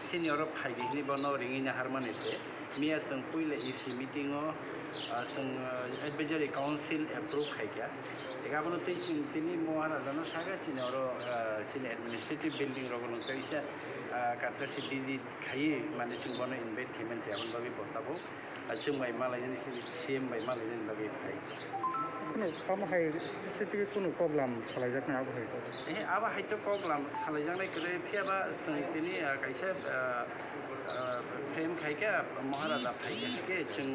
senior phaidi ni bono ringi na harmonise mia sang puile isi meeting o sang advisory council approve khaikya egabono tini moharaja no saga senior senior administrative building rogono kaisa kata si visit khai mane chung bono invite khimen se abon babi botabo chung mai malai ni sim mai malai ni babi khai কোনো কাম high specific কোনো problem সালাইজাকনা আবো high তো আবা হাইতো problem সালাইজাকনাই করে ফিয়াবা जों तिनि कायसा frame खायका महाराजा फायका के जों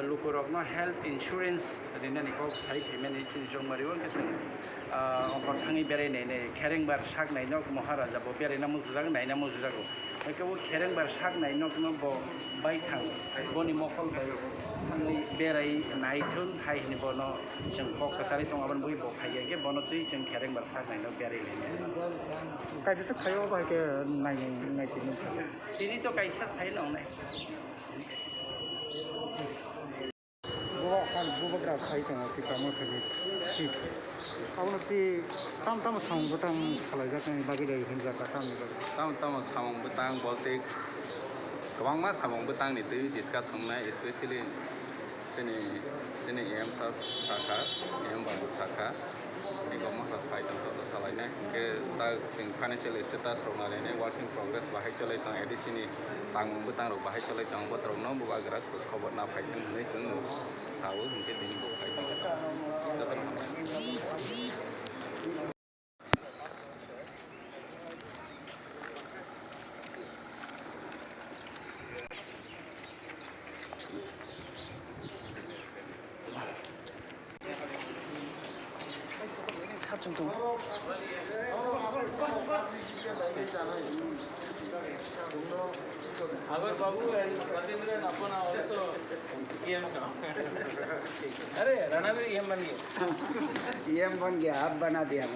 लुकुरकनो हेल्थ इन्सुरेन्स रिनानि को साइ पेमेन्ट इचिन जंमारिव के जों अंगथाङै बेरायनायनै खेरेंबार सागनायनो महाराजा बो बेरायना मुजुजाग नायना मुजुजागो बेखौ खेरेंबार सागनायनो बो बायथां बनि मखल बाय थांनि बेराय नायथुन हायनि बनो जों ककासारि दङाबन बय बखायो के बनो तै जों खेरेंबार सागनायनो बेरायनायनो कायसा थायो बायके नायनो नायथिनो तिनि तो कायसा थायो नंनाय बुबग्रा थायो दङ कि कामो थायो कि आवनो कि ताम साउन्ड बटां सालायजाकनाय बागै दायो होनजाका तामनि बागै ताम सामं बटां बोलते गोबां मा सामं बटां नि दै डिसकास खालामनाय स्पेशली जोंनि एम साखा एम बाबु साखा बेखौ माखासे फायदों सालायनाय के दा जों फाइनेन्शियल स्टेटास रंनानै वार्किं प्रोग्रेस बाहाय चलाय दं एडिसिनि तांमं बटां रो बाहाय चलाय दं बत्रनो बुबाग्रा खस खबर ना फायदों होनै जों सावो होनके दिनै बो फायदों जादों अगर बाबू राजेंद्र अपन तो ईएम का अरे राणा भी ईएम बन गया ईएम बन गया आप बना दिया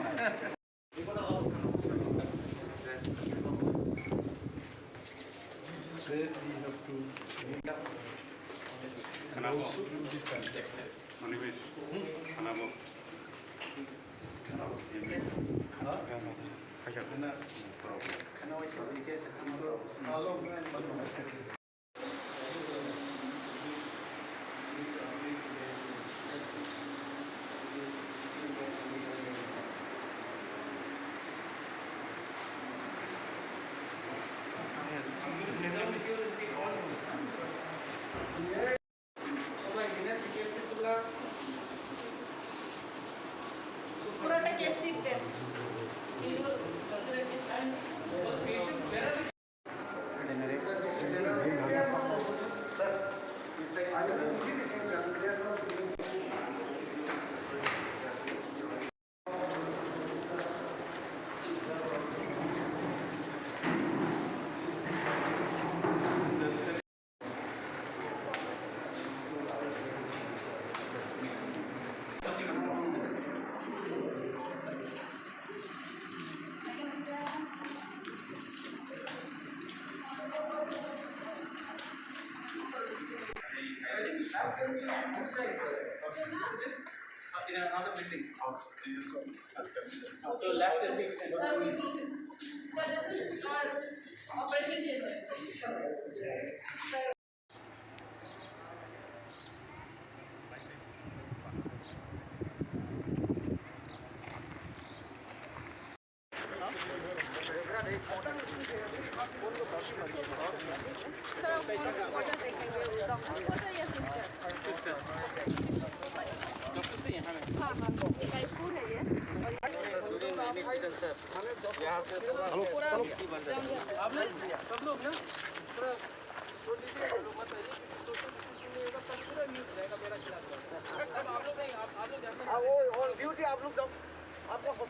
in another building. So left is this is operation theater. Duty आप लोग जाओ आपको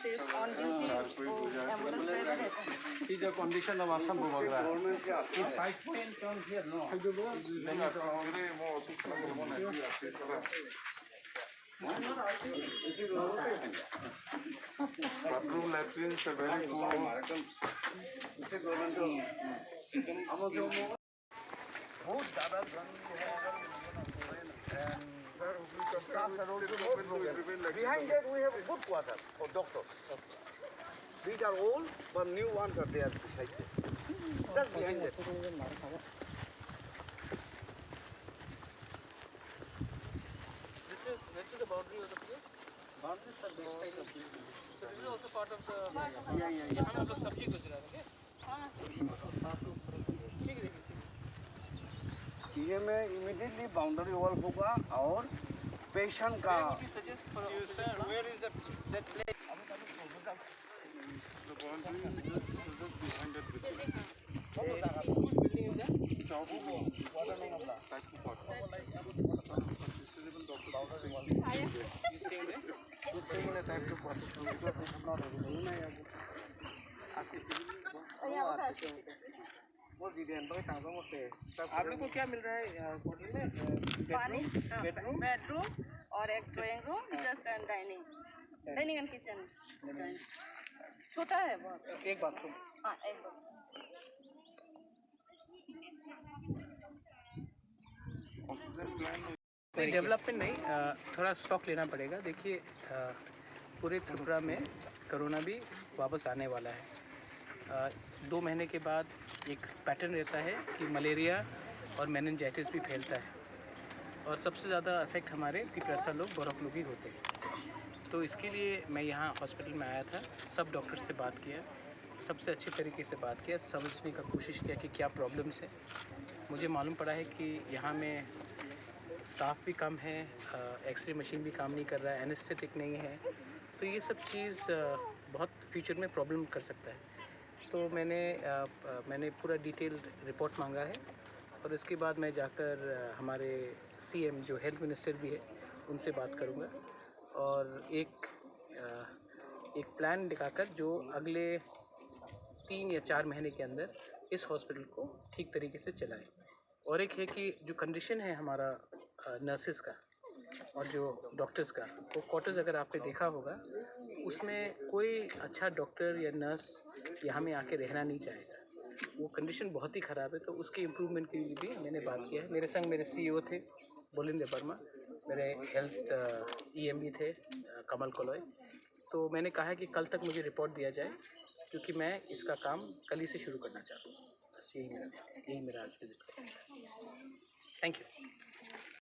सिर्फ ऑन ड्यूटी वो एम्बुलेंस ड्राइवर रहता है। See the condition of Assam Bhubagra. If 5 point comes here, no. Bathroom, latrines are very poor. Behind that we have a good quarter for doctors. These are old, but new ones are there beside them. Just behind that. This is the boundary of the place. Boundary sir, this side of this. So this is also part of the. यहाँ हम लोग सब्जी को चला रहे हैं। ठीक है। ये में इमीडिएटली बाउंड्री वॉल होगा और पेशेंट का Suggest for Sir, where is that place? The boundary is just behind that building. which building is that? You staying there? आप लोग को क्या मिल रहा है होटल में? पानी, बेडरूम? बेडरूम और एक drawing room, just and dining and kitchen. छोटा है बहुत। एक बाथरूम। हाँ, एक बार। नहीं डेवलपमेंट नहीं, थोड़ा स्टॉक लेना पड़ेगा। देखिए पूरे त्रिपुरा में कोरोना भी वापस आने वाला है। 2 महीने के बाद एक पैटर्न रहता है कि मलेरिया और मेनिंजाइटिस भी फैलता है और सबसे ज़्यादा इफेक्ट हमारे तिपरसा लोग बरफ लोग ही होते हैं। तो इसके लिए मैं यहाँ हॉस्पिटल में आया था, सब डॉक्टर से बात किया, सबसे अच्छे तरीके से बात किया, समझने का कोशिश किया कि क्या प्रॉब्लम्स है। मुझे मालूम पड़ा है कि यहाँ में स्टाफ भी कम है, एक्सरे मशीन भी काम नहीं कर रहा है, एनेस्थेटिक नहीं है, तो ये सब चीज़ बहुत फ्यूचर में प्रॉब्लम कर सकता है। तो मैंने पूरा डिटेल रिपोर्ट मांगा है और इसके बाद मैं जाकर हमारे सीएम जो हेल्थ मिनिस्टर भी है उनसे बात करूँगा और एक प्लान दिखाकर जो अगले 3 या 4 महीने के अंदर इस हॉस्पिटल को ठीक तरीके से चलाएं। और एक है कि जो कंडीशन है हमारा नर्सेस का और जो डॉक्टर्स का, वो क्वार्टर्स अगर आपने देखा होगा उसमें कोई अच्छा डॉक्टर या नर्स यहाँ में आके रहना नहीं चाहेगा, वो कंडीशन बहुत ही ख़राब है। तो उसके इम्प्रूवमेंट के लिए भी मैंने बात किया है। मेरे संग मेरे CEO थे बोलिंदर वर्मा, मेरे हेल्थ EMD थे कमल कोलॉय। तो मैंने कहा कि कल तक मुझे रिपोर्ट दिया जाए क्योंकि मैं इसका काम कल ही से शुरू करना चाहता हूँ। बस यही मेरा आज विजिट का। Thank you.